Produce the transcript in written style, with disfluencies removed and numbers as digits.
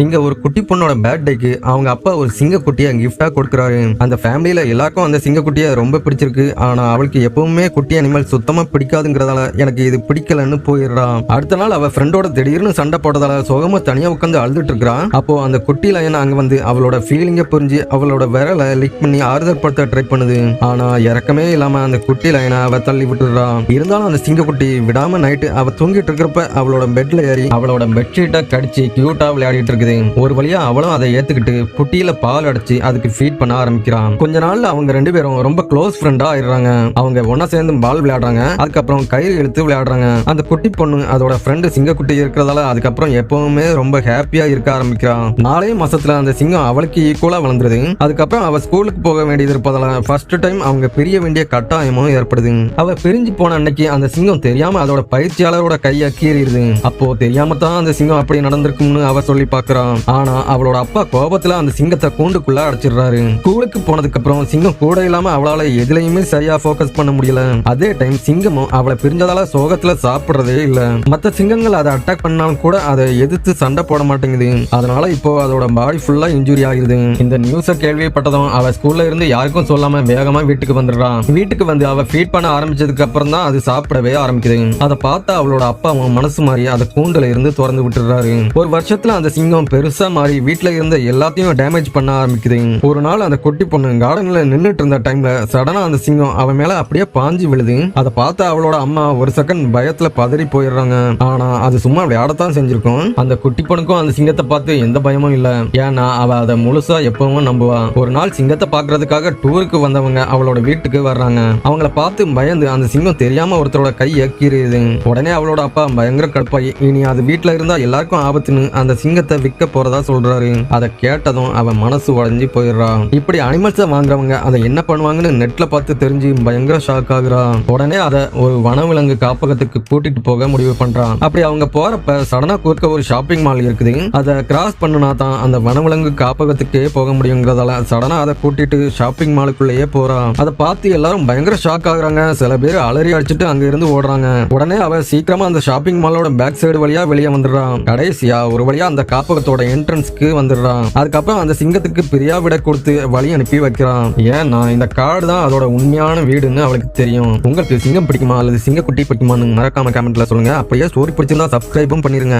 இங்க ஒரு குட்டி பொண்ணோட பர்த்டேக்கு அவங்க அப்பா ஒரு சிங்கக்குட்டியை கிஃப்டா கொடுக்குறாரு. அந்த ஃபேமிலியில எல்லாருக்கும் அந்த சிங்கக்குட்டியை ரொம்ப பிடிச்சிருக்கு. ஆனா அவளுக்கு எப்பவுமே குட்டி அனிமல் சுத்தமா பிடிக்காதுங்கிறதால எனக்கு இது பிடிக்கலன்னு போயிடுறான். அடுத்த நாள் அவ ஃப்ரெண்டோட திடீர்னு சண்டை போட்டதால சோகமா தனியா உட்காந்து அழுதுட்டு இருக்கிறான். அப்போ அந்த குட்டி லயன் அங்க வந்து அவளோட ஃபீலிங்க புரிஞ்சு அவளோட விரலை லிக் பண்ணி ஆறுதல் படுத்த ட்ரை பண்ணுது. ஆனா இறக்கமே இல்லாம அந்த குட்டி லயனை அவ தள்ளி விட்டுறான். இருந்தாலும் அந்த சிங்கக்குட்டி விடாம நைட்டு அவ தூங்கிட்டு இருக்கிறப்ப அவளோட பெட்ல ஏறி அவளோட பெட்ஷீட்டை கடிச்சு கியூட்டா விளையாடிட்டு இருக்கு. ஒரு வழியா அவளும் அதை ஏத்துக்கிட்டு குட்டியில பால் அடைச்சு அதுக்கு ஃபீட் பண்ண ஆரம்பிக்கிறான். கொஞ்ச நாள்ல அவங்க ரெண்டு பேரும் ரொம்ப க்ளோஸ் ஃப்ரெண்டா ஆயிடுறாங்க. அவங்க ஒன்னா சேர்ந்து பால் விளையாடுறாங்க. அதுக்கப்புறம் கயிறு இழுத்து விளையாடுறாங்க. அந்த குட்டி பொண்ணு அதோட ஃப்ரெண்டு சிங்கக்குட்டி இருக்கிறதால அதுக்கப்புறம் எப்பவுமே ரொம்ப ஹாப்பியா இருக்க ஆரம்பிக்கிறான். நாளே மாசத்துல அந்த சிங்கம் அவளுக்கு ஈக்குவலா வளர்ந்துருது. அதுக்கப்புறம் அவ ஸ்கூலுக்கு போக வேண்டியது இருப்பதால ஃபர்ஸ்ட் டைம் அவங்க பிரிய வேண்டிய கட்டாயமும் ஏற்படுது. அவ பிரிஞ்சு போன அன்னைக்கு அந்த சிங்கம் தெரியாம அதோட பயிற்சியாளரோட கையை கீறிடுது. அப்போ தெரியாம தான் அந்த சிங்கம் அப்படி நடந்திருக்கும்னு அவ சொல்லி பாக்குறான். ஆனா அவளோட அப்பா கோபத்துல அந்த சிங்கத்தை கூண்டுக்குள்ள அடைச்சிடுறாரு. ஸ்கூலுக்கு போனதுக்கு அப்புறம் சிங்கம் கூட இல்லாம அவளால எதுலயுமே சரியா போக்கஸ் பண்ண முடியல. அதே டைம் சிங்கமும் அவளை பிரிஞ்சதால சோகத்துல சாப்பிடுறதே இல்ல. மத்த சிங்கங்கள் அதை அட்டாக் பண்ணாலும் கூட அதை எதிர்த்து சண்டை போட மாட்டேங்குது. அதனால இப்போ அதோட பாடி ஃபுல்லா இன்ஜுரி ஆகிடுது. இந்த நியூஸை கேள்விப்பட்டதும் அவ ஸ்கூல்ல இருந்து யாருக்கும் சொல்லாம வேகமா வீட்டுக்கு வந்துடுறான். வீட்டுக்கு வந்து அவ ஃபீட் பண்ண ஆரம்பிச்சதுக்கு அப்புறம் தான் அது சாப்பிடவே ஆரம்பிக்குது. அதை பார்த்தா அவளோட அப்பாவும் மனசு மாறி அதை கூண்டுல இருந்து திறந்து விட்டுறாரு. ஒரு வருஷத்துல அந்த சிங்கம் பெருசா மாறி வீட்டுல இருந்த எல்லாத்தையும் டேமேஜ் பண்ண ஆரம்பிக்குது. ஒரு நாள் அந்த குட்டி பொண்ணு கார்டன்ல நின்னுட்டு இருந்த டைம்ல சடனா அந்த சிங்கம் அவன் மேல அப்படியே பாஞ்சு விழுது. அதை பார்த்து அவளோட அம்மா ஒரு செகண்ட் பயத்துல பதறி போயிடுறாங்க. ஆனா அது சும்மா விளையாடத்தான் செஞ்சிருக்கும். அந்த குட்டி பொண்ணுக்கும் அந்த சிங்கத்தை பார்த்து எந்த பயமும் இல்ல. ஏன்னா அவ அதை முழுசா எப்பவும் நம்புவா. ஒரு நாள் சிங்கத்தை பாக்குறதுக்காக டூருக்கு வந்தவங்க அவளோட வீட்டுக்கு வர்றாங்க. அவங்கள பார்த்து பயந்து அந்த சிங்கம் தெரியாம ஒருத்தரோட கையை கீறிடுது. உடனே அவளோட அப்பா பயங்கர கடுப்பாயி இனி அது வீட்டுல இருந்தா எல்லாருக்கும் ஆபத்துன்னு அந்த சிங்கத்தை விற்க போறதா சொல்றாரு. அதை கேட்டதும் அவன் மனசு உடைஞ்சு போயிடுறான். இப்படி அனிமல்ஸை வாங்குறவங்க அதை என்ன பண்ணுவாங்கன்னு நெட்ல பார்த்து தெரிஞ்சு பயங்கர ஷாக் ஆகுறான். உடனே அதை ஒரு வனவிலங்கு காப்பகத்துக்கு கூட்டிட்டு போக முடிவு பண்றான். அப்படி அவங்க போறப்ப சடனா குறுக்க ஒரு ஷாப்பிங் மால் இருக்குது. அதை கிராஸ் பண்ணுனா தான் அந்த வனவிலங்கு காப்பகத்துக்கே போக முடியுங்கிறதால சடனா அதை கூட்டிட்டு ஷாப்பிங் மாலுக்குள்ளேயே போறான். அதை பார்த்து எல்லாரும் பயங்கர ஷாக் ஆகுறாங்க. சில பேர் அலறி அடிச்சுட்டு அங்க இருந்து ஓடுறாங்க. உடனே அவ சீக்கிரமா அந்த ஷாப்பிங் மாலோட பேக் சைடு வழியா வெளியே வந்துடுறான். கடைசியா ஒரு வழியா அந்த காப்பகத்தோட என்ட்ரன்ஸ்க்கு வந்துடுறான். அதுக்கப்புறம் அந்த சிங்கத்துக்கு பிரியா விட கொடுத்து வழி அனுப்பி வைக்கிறான். ஏன்னா இந்த காடு தான் அதோட உண்மையான வீடுன்னு அவளுக்கு தெரியும். உங்களுக்கு சிங்கம் பிடிக்குமா அல்லது சிங்கக்குட்டி பிடிக்குமான்னு மறக்காம கமெண்ட்ல சொல்லுங்க. அப்படியே ஸ்டோரி பிடிச்சிருந்தா சப்ஸ்கிரைபும் பண்ணிருங்க.